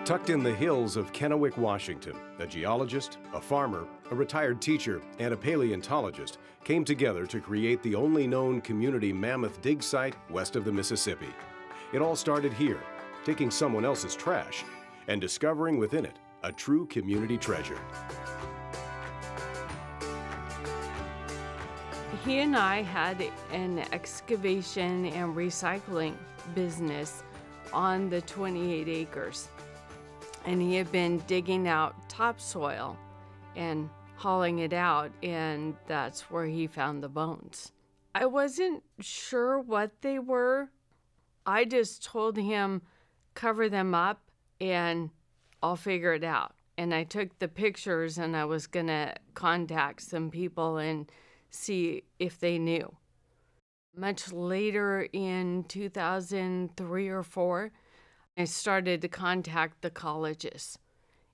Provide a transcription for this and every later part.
Tucked in the hills of Kennewick, Washington, a geologist, a farmer, a retired teacher, and a paleontologist came together to create the only known community mammoth dig site west of the Mississippi. It all started here, taking someone else's trash and discovering within it a true community treasure. He and I had an excavation and recycling business on the 28 acres. And he had been digging out topsoil and hauling it out, and that's where he found the bones. I wasn't sure what they were. I just told him, cover them up and I'll figure it out. And I took the pictures and I was gonna contact some people and see if they knew. Much later in 2003 or 4, I started to contact the colleges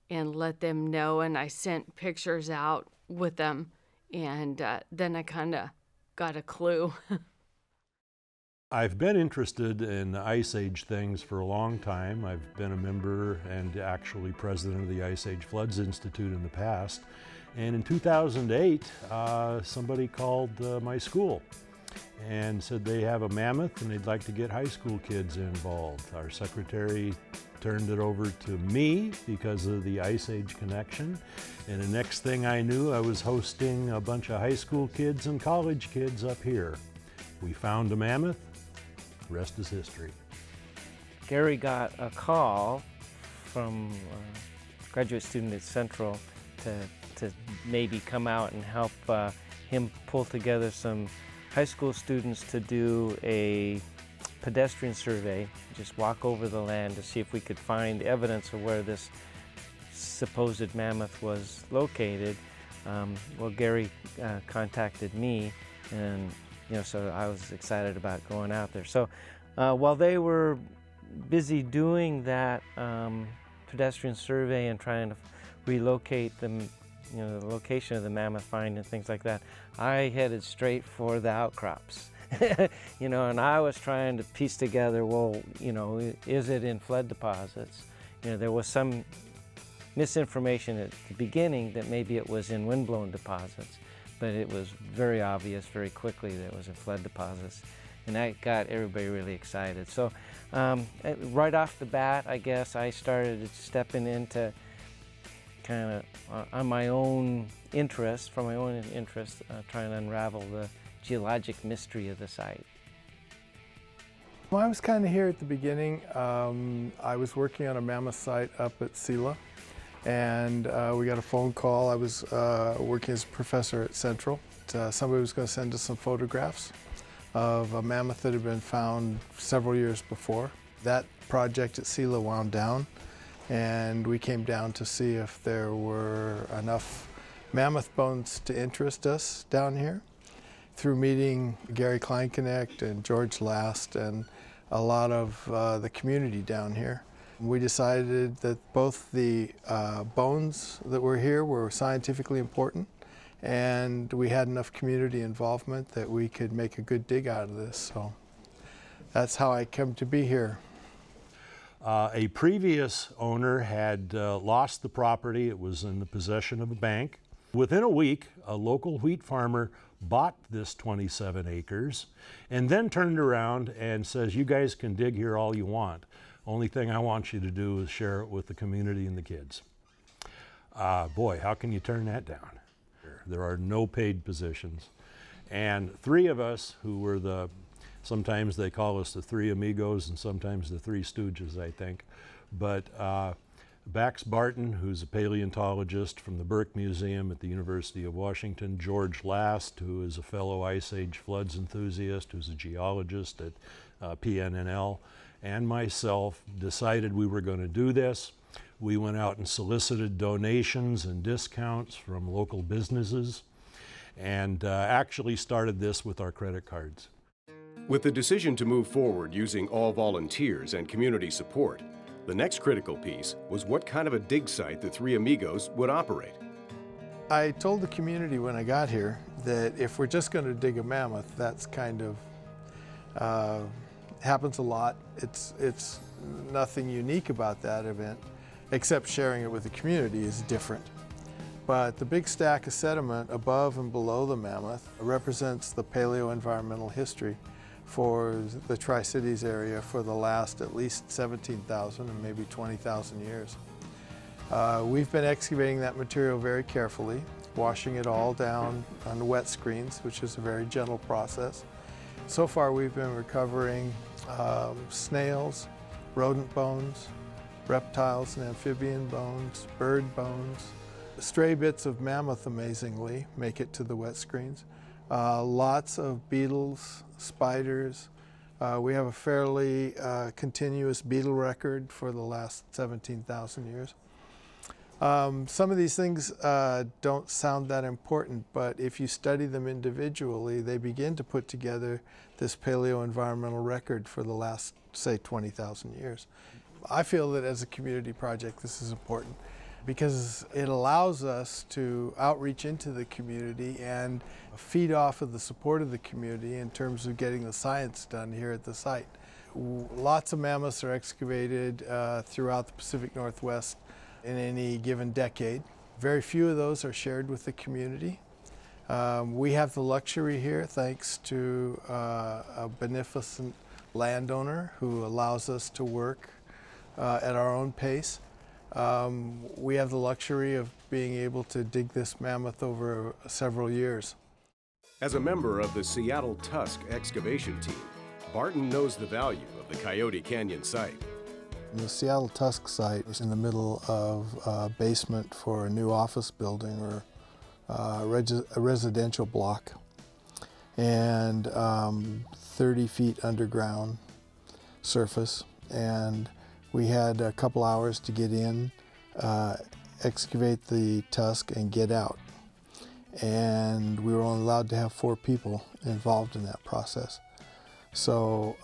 and let them know, and I sent pictures out with them, and then I kind of got a clue. I've been interested in Ice Age things for a long time. I've been a member and actually president of the Ice Age Floods Institute in the past. And in 2008, somebody called my school and said they have a mammoth and they'd like to get high school kids involved. Our secretary turned it over to me because of the Ice Age connection. And the next thing I knew, I was hosting a bunch of high school kids and college kids up here. We found a mammoth, the rest is history. Gary got a call from a graduate student at Central to maybe come out and help him pull together some high school students to do a pedestrian survey, just walk over the land to see if we could find evidence of where this supposed mammoth was located. Well, Gary contacted me, and so I was excited about going out there. So while they were busy doing that pedestrian survey and trying to relocate them, the location of the mammoth find and things like that, I headed straight for the outcrops. And I was trying to piece together, well, is it in flood deposits? There was some misinformation at the beginning that maybe it was in windblown deposits, but it was very obvious very quickly that it was in flood deposits. And that got everybody really excited. So right off the bat, I guess, I started stepping into kind of on my own interest, from my own interest, trying to unravel the geologic mystery of the site. Well, I was kind of here at the beginning. I was working on a mammoth site up at Sela, and we got a phone call. I was working as a professor at Central. Somebody was going to send us some photographs of a mammoth that had been found several years before. That project at Sela wound down, and we came down to see if there were enough mammoth bones to interest us down here. Through meeting Gary Kleinknecht and George Last and a lot of the community down here, we decided that both the bones that were here were scientifically important, and we had enough community involvement that we could make a good dig out of this. So that's how I came to be here. A previous owner had lost the property. It was in the possession of a bank. Within a week, a local wheat farmer bought this 27 acres and then turned around and says, you guys can dig here all you want. Only thing I want you to do is share it with the community and the kids. Boy, how can you turn that down? There are no paid positions. And three of us who were sometimes they call us the Three Amigos and sometimes the Three Stooges, I think. But Bax Barton, who's a paleontologist from the Burke Museum at the University of Washington, George Last, who is a fellow Ice Age floods enthusiast, who's a geologist at PNNL, and myself decided we were going to do this. We went out and solicited donations and discounts from local businesses and actually started this with our credit cards. With the decision to move forward using all volunteers and community support, the next critical piece was what kind of a dig site the Three Amigos would operate. I told the community when I got here that if we're just going to dig a mammoth, that's kind of happens a lot. It's nothing unique about that event. except sharing it with the community is different. But the big stack of sediment above and below the mammoth represents the paleo-environmental history for the Tri-Cities area for the last at least 17,000 and maybe 20,000 years. We've been excavating that material very carefully, washing it all down on the wet screens, which is a very gentle process. So far we've been recovering snails, rodent bones, reptiles and amphibian bones, bird bones. Stray bits of mammoth, amazingly, make it to the wet screens. Lots of beetles, spiders. We have a fairly continuous beetle record for the last 17,000 years. Some of these things don't sound that important, but if you study them individually, they begin to put together this paleo-environmental record for the last, say, 20,000 years. I feel that as a community project, this is important because it allows us to outreach into the community and feed off of the support of the community in terms of getting the science done here at the site. Lots of mammoths are excavated throughout the Pacific Northwest in any given decade. Very few of those are shared with the community. We have the luxury here, thanks to a beneficent landowner who allows us to work at our own pace. We have the luxury of being able to dig this mammoth over several years. As a member of the Seattle Tusk excavation team, Barton knows the value of the Coyote Canyon site. The Seattle Tusk site is in the middle of a basement for a new office building or a residential block, and 30 feet underground surface. And we had a couple hours to get in, excavate the tusk, and get out. And we were only allowed to have 4 people involved in that process. So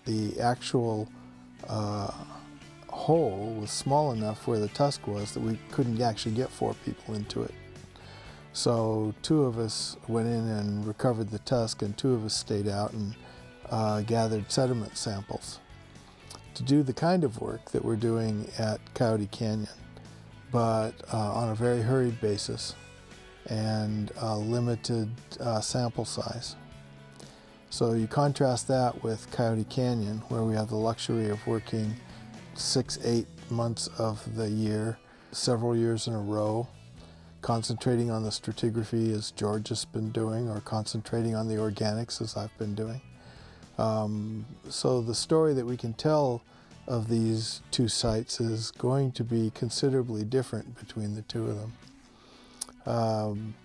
the actual hole was small enough where the tusk was that we couldn't actually get 4 people into it. So 2 of us went in and recovered the tusk, and 2 of us stayed out and gathered sediment samples to do the kind of work that we're doing at Coyote Canyon, but on a very hurried basis and a limited sample size. So you contrast that with Coyote Canyon, where we have the luxury of working 6-8 months of the year, several years in a row, concentrating on the stratigraphy as George has been doing, or concentrating on the organics as I've been doing. So the story that we can tell of these 2 sites is going to be considerably different between the 2 of them.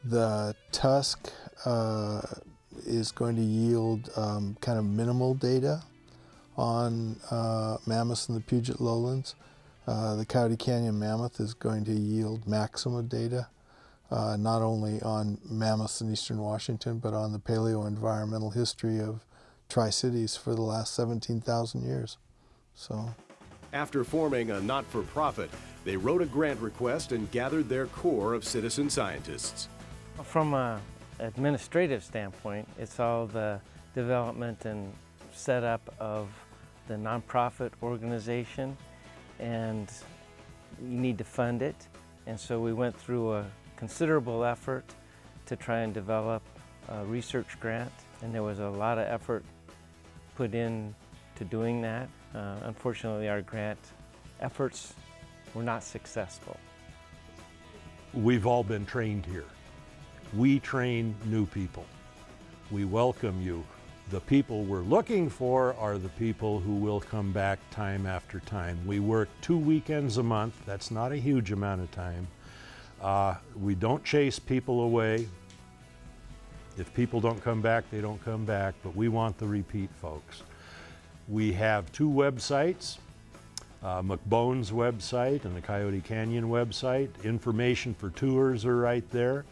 The tusk is going to yield kind of minimal data on mammoths in the Puget Lowlands. The Coyote Canyon mammoth is going to yield maximum data, not only on mammoths in eastern Washington, but on the paleo-environmental history of Tri-Cities for the last 17,000 years. So, after forming a not-for-profit, they wrote a grant request and gathered their core of citizen scientists. From an administrative standpoint, it's all the development and setup of the nonprofit organization, and you need to fund it. And so we went through a considerable effort to try and develop a research grant, and there was a lot of effort put in to doing that. Unfortunately, our grant efforts were not successful. We've all been trained here. We train new people. We welcome you. The people we're looking for are the people who will come back time after time. We work 2 weekends a month. That's not a huge amount of time. We don't chase people away. If people don't come back, they don't come back, but we want the repeat folks. We have 2 websites, MCBONES website and the Coyote Canyon website. Information for tours are right there.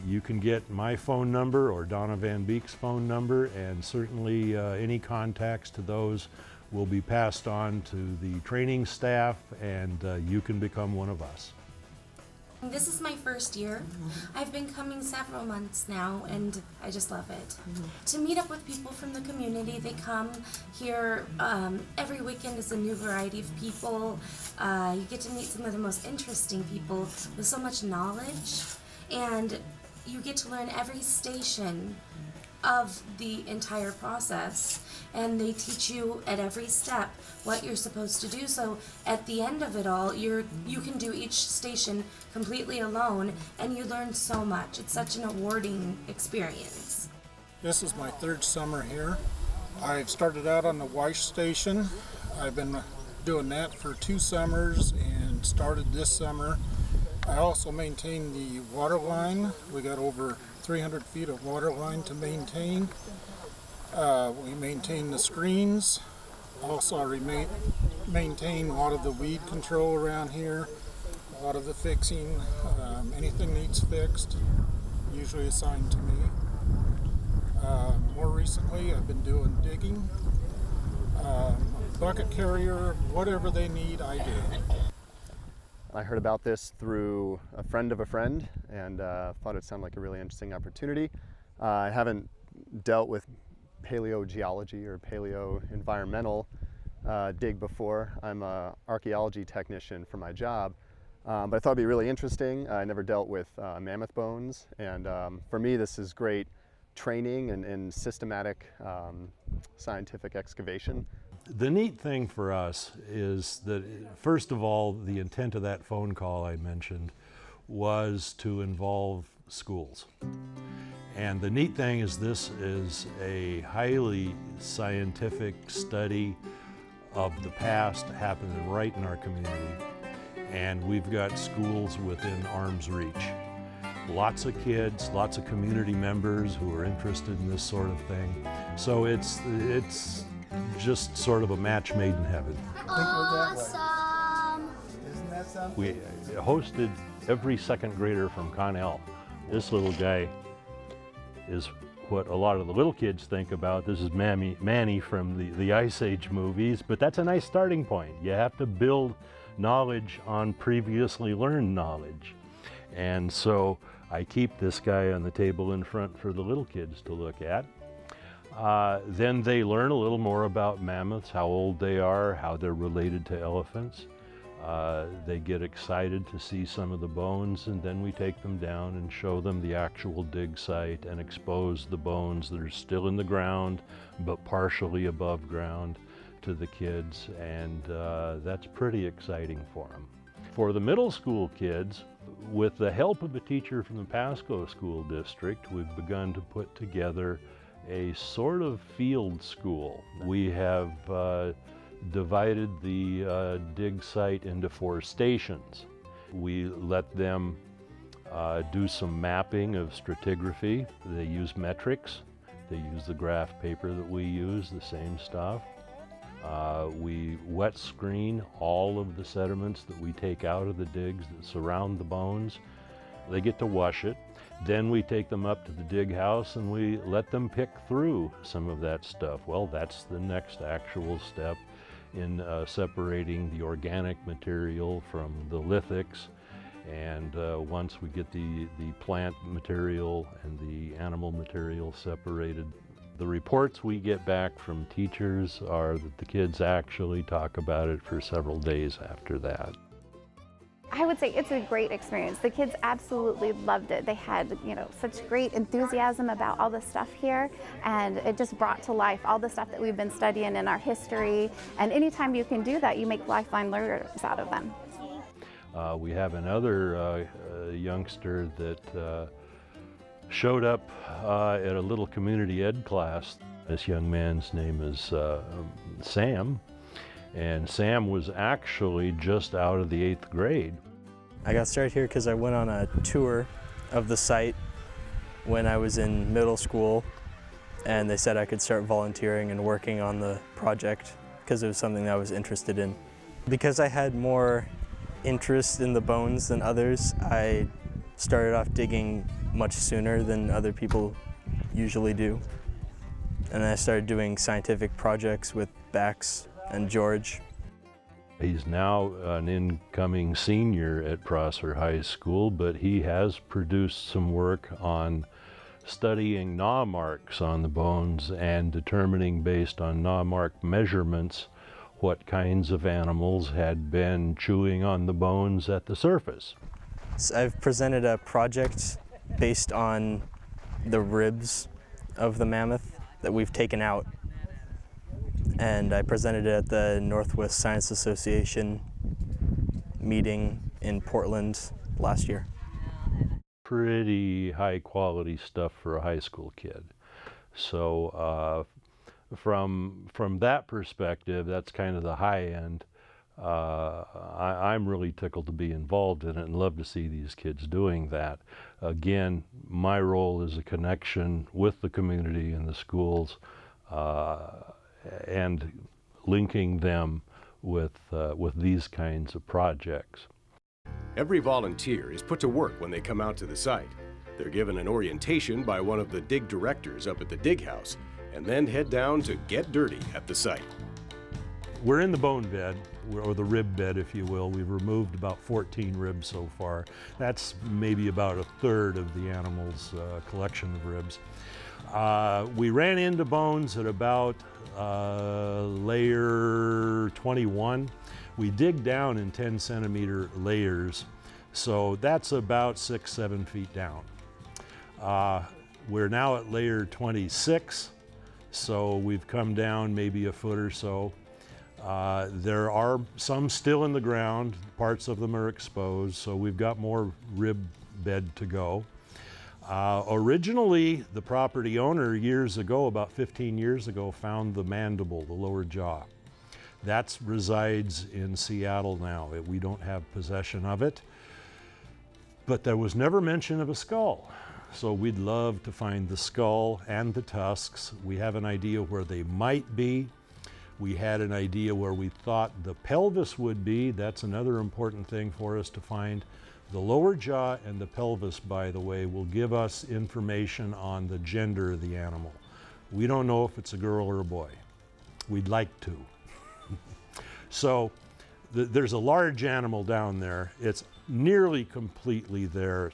You can get my phone number or Donna Van Beek's phone number, and certainly any contacts to those will be passed on to the training staff, and you can become one of us. This is my first year. I've been coming several months now, and I just love it. To meet up with people from the community, they come here every weekend. Is a new variety of people. You get to meet some of the most interesting people with so much knowledge, and you get to learn every station of the entire process, and they teach you at every step what you're supposed to do. So at the end of it all, you can do each station completely alone, and you learn so much. It's such an rewarding experience. This is my third summer here. I've started out on the wash station. I've been doing that for 2 summers and started this summer. I also maintain the water line. We got over 300 feet of water line to maintain. We maintain the screens. Also, I maintain a lot of the weed control around here, a lot of the fixing. Anything needs fixed, usually assigned to me. More recently, I've been doing digging, bucket carrier, whatever they need, I do. I heard about this through a friend of a friend and thought it sounded like a really interesting opportunity. I haven't dealt with paleogeology or paleo-environmental dig before. I'm an archaeology technician for my job, but I thought it'd be really interesting. I never dealt with mammoth bones, and for me this is great training and systematic scientific excavation. The neat thing for us is that, first of all, the intent of that phone call I mentioned was to involve schools. And the neat thing is this is a highly scientific study of the past happening right in our community. And we've got schools within arm's reach. Lots of kids, lots of community members who are interested in this sort of thing. So it's just sort of a match made in heaven. Awesome! Isn't that something? We hosted every second grader from Connell. This little guy is what a lot of the little kids think about. This is Manny from the Ice Age movies, but that's a nice starting point. You have to build knowledge on previously learned knowledge. And so I keep this guy on the table in front for the little kids to look at. Then they learn a little more about mammoths, how old they are, how they're related to elephants. They get excited to see some of the bones, and then we take them down and show them the actual dig site and expose the bones that are still in the ground but partially above ground to the kids, and that's pretty exciting for them. For the middle school kids, with the help of a teacher from the Pasco School District, we've begun to put together a sort of field school. We have divided the dig site into 4 stations. We let them do some mapping of stratigraphy. They use metrics. They use the graph paper that we use, the same stuff. We wet screen all of the sediments that we take out of the digs that surround the bones. They get to wash it. Then we take them up to the dig house and we let them pick through some of that stuff. Well, that's the next actual step in separating the organic material from the lithics. And once we get the plant material and the animal material separated, the reports we get back from teachers are that the kids actually talk about it for several days after that. I would say it's a great experience. The kids absolutely loved it. They had, such great enthusiasm about all the stuff here, and it just brought to life all the stuff that we've been studying in our history. And anytime you can do that, you make lifelong learners out of them. We have another youngster that showed up at a little community ed class. This young man's name is Sam. And Sam was actually just out of the 8th grade. I got started here because I went on a tour of the site when I was in middle school, and they said I could start volunteering and working on the project because it was something that I was interested in. Because I had more interest in the bones than others, I started off digging much sooner than other people usually do. And then I started doing scientific projects with Bax and George. He's now an incoming senior at Prosser High School, but he has produced some work on studying gnaw marks on the bones and determining based on gnaw mark measurements what kinds of animals had been chewing on the bones at the surface. So I've presented a project based on the ribs of the mammoth that we've taken out, and I presented it at the Northwest Science Association meeting in Portland last year. Pretty high quality stuff for a high school kid. So from that perspective, that's kind of the high end. I'm really tickled to be involved in it and love to see these kids doing that. Again, my role is a connection with the community and the schools and linking them with these kinds of projects. Every volunteer is put to work when they come out to the site. They're given an orientation by one of the dig directors up at the dig house and then head down to get dirty at the site. We're in the bone bed, or the rib bed, if you will. We've removed about 14 ribs so far. That's maybe about a third of the animal's collection of ribs. We ran into bones at about layer 21. We dig down in 10-centimeter layers, so that's about 6-7 feet down. We're now at layer 26, so we've come down maybe a foot or so. There are some still in the ground, parts of them are exposed, so we've got more rib bed to go. Originally, the property owner years ago, about 15 years ago, found the mandible, the lower jaw. That resides in Seattle now. We don't have possession of it, but there was never mention of a skull. So we'd love to find the skull and the tusks. We have an idea where they might be. We had an idea where we thought the pelvis would be. That's another important thing for us to find. The lower jaw and the pelvis, by the way, will give us information on the gender of the animal. We don't know if it's a girl or a boy. We'd like to. So there's a large animal down there. It's nearly completely there.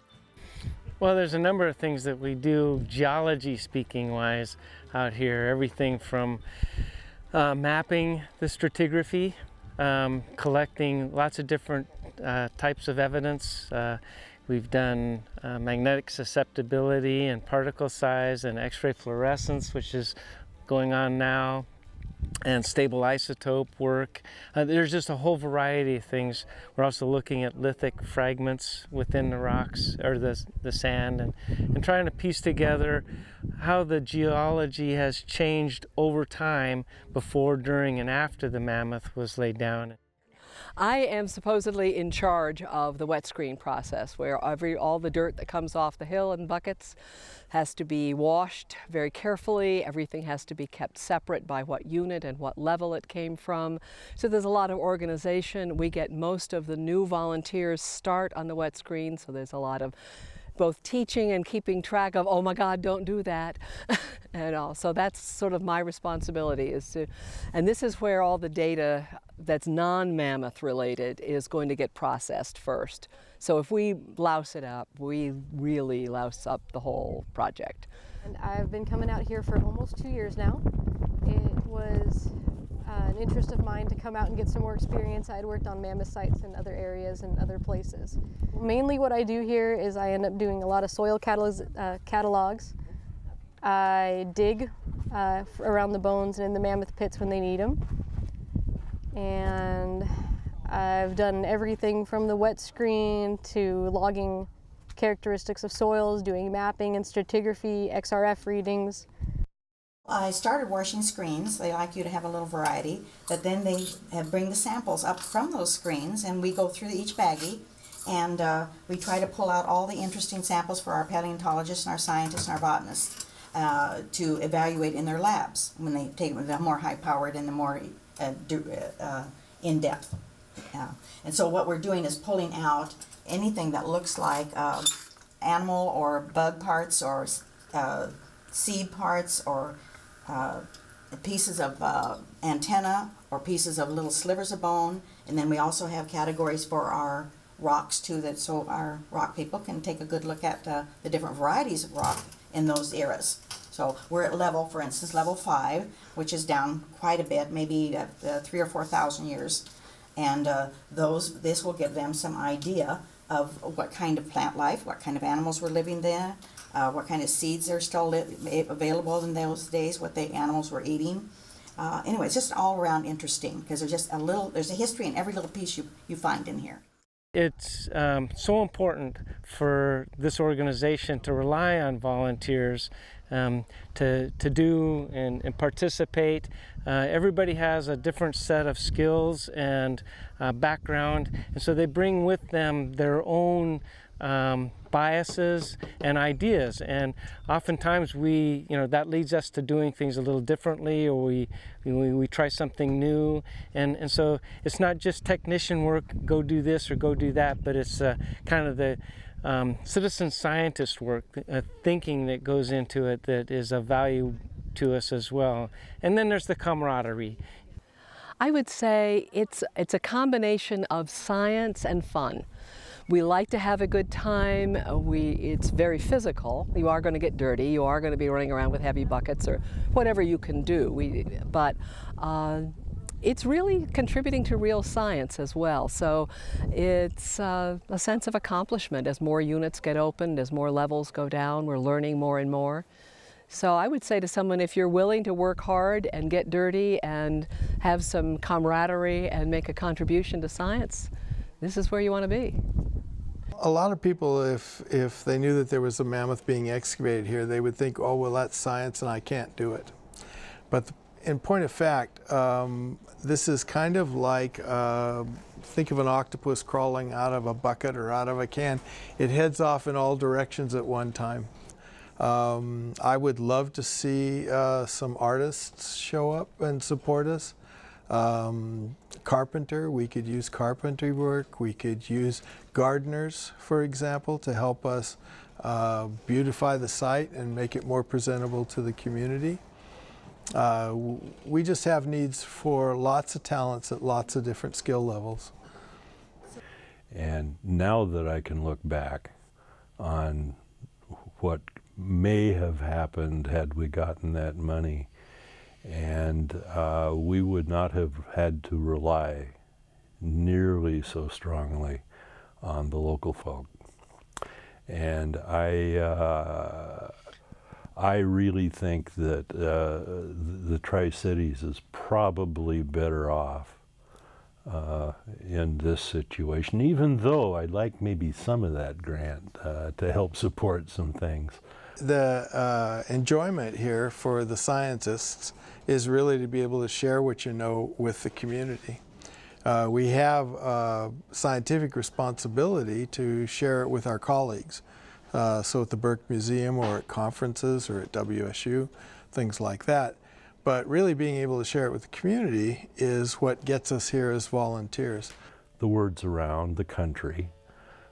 Well, there's a number of things that we do, geology speaking wise, out here. Everything from mapping the stratigraphy, collecting lots of different types of evidence. We've done magnetic susceptibility and particle size and X-ray fluorescence, which is going on now, and stable isotope work. There's just a whole variety of things. We're also looking at lithic fragments within the rocks or the sand and trying to piece together how the geology has changed over time before, during, and after the mammoth was laid down. I am supposedly in charge of the wet screen process, where all the dirt that comes off the hill in buckets has to be washed very carefully. Everything has to be kept separate by what unit and what level it came from. So there's a lot of organization. We get most of the new volunteers start on the wet screen, so there's a lot of both teaching and keeping track of, oh my God, don't do that, and all. So that's sort of my responsibility, and this is where all the data that's non-mammoth related is going to get processed first. So if we louse it up, we really louse up the whole project. And I've been coming out here for almost 2 years now. It was an interest of mine to come out and get some more experience. I had worked on mammoth sites in other areas and other places. Mainly what I do here is I end up doing a lot of soil catalogs. I dig around the bones and in the mammoth pits when they need them. And I've done everything from the wet screen to logging characteristics of soils, doing mapping and stratigraphy, XRF readings. I started washing screens. They like you to have a little variety, but then they bring the samples up from those screens and we go through each baggie and we try to pull out all the interesting samples for our paleontologists and our scientists and our botanists to evaluate in their labs when they take them, the more high-powered and the more in-depth. And so what we're doing is pulling out anything that looks like animal or bug parts or seed parts or pieces of antenna or pieces of little slivers of bone, and then we also have categories for our rocks too, that so our rock people can take a good look at the different varieties of rock in those eras. So we're at level, for instance, level 5, which is down quite a bit, maybe 3,000 or 4,000 years, and this will give them some idea of what kind of plant life, what kind of animals were living there, what kind of seeds are still available in those days, what the animals were eating. Anyway, it's just all around interesting because there's a history in every little piece you find in here. It's so important for this organization to rely on volunteers to do and participate. Everybody has a different set of skills and background, and so they bring with them their own biases and ideas, and oftentimes that leads us to doing things a little differently, or we try something new, and so it's not just technician work, go do this or go do that, but it's kind of the citizen scientist work, thinking that goes into it that is of value to us as well. And then there's the camaraderie. I would say it's a combination of science and fun. We like to have a good time. It's very physical. You are going to get dirty. You are going to be running around with heavy buckets or whatever you can do. But it's really contributing to real science as well. So it's a sense of accomplishment. As more units get opened, as more levels go down, we're learning more and more. So I would say to someone, if you're willing to work hard and get dirty and have some camaraderie and make a contribution to science, this is where you want to be. A lot of people, if they knew that there was a mammoth being excavated here, they would think, oh, well, that's science and I can't do it. But in point of fact, this is kind of like, think of an octopus crawling out of a bucket or out of a can. It heads off in all directions at one time. I would love to see some artists show up and support us. Carpenter, we could use carpentry work. We could use gardeners, for example, to help us beautify the site and make it more presentable to the community. We just have needs for lots of talents at lots of different skill levels. And now that I can look back on what may have happened had we gotten that money, and we would not have had to rely nearly so strongly on the local folk. And I really think that the Tri-Cities is probably better off in this situation, even though I'd like maybe some of that grant to help support some things. The enjoyment here for the scientists is really to be able to share what you know with the community. We have a scientific responsibility to share it with our colleagues. So at the Burke Museum or at conferences or at WSU, things like that. But really being able to share it with the community is what gets us here as volunteers. The word's around the country.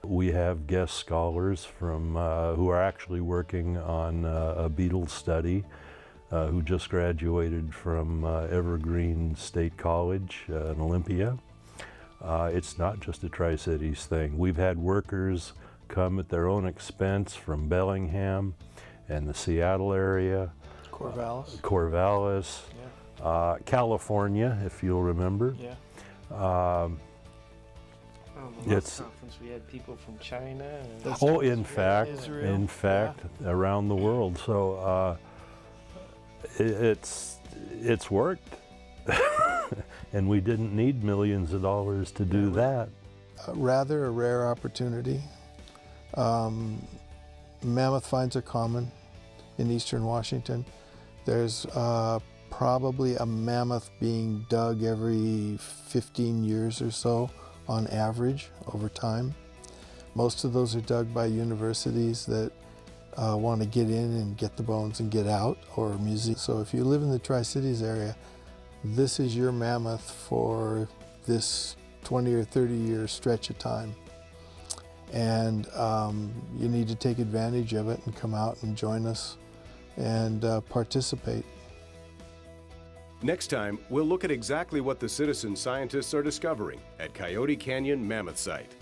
We have guest scholars from who are actually working on a beetle study, who just graduated from Evergreen State College in Olympia. It's not just a Tri-Cities thing. We've had workers come at their own expense from Bellingham and the Seattle area, Corvallis, yeah. California, if you'll remember. Yeah. The last conference we had people from China. And in fact, yeah. Around the world. So it's worked, and we didn't need millions of dollars to do that. Rather a rare opportunity. Mammoth finds are common in eastern Washington. There's probably a mammoth being dug every 15 years or so on average over time. Most of those are dug by universities that want to get in and get the bones and get out, or museums. So if you live in the Tri-Cities area, this is your mammoth for this 20 or 30 year stretch of time. And you need to take advantage of it and come out and join us and participate. Next time, we'll look at exactly what the citizen scientists are discovering at Coyote Canyon Mammoth Site.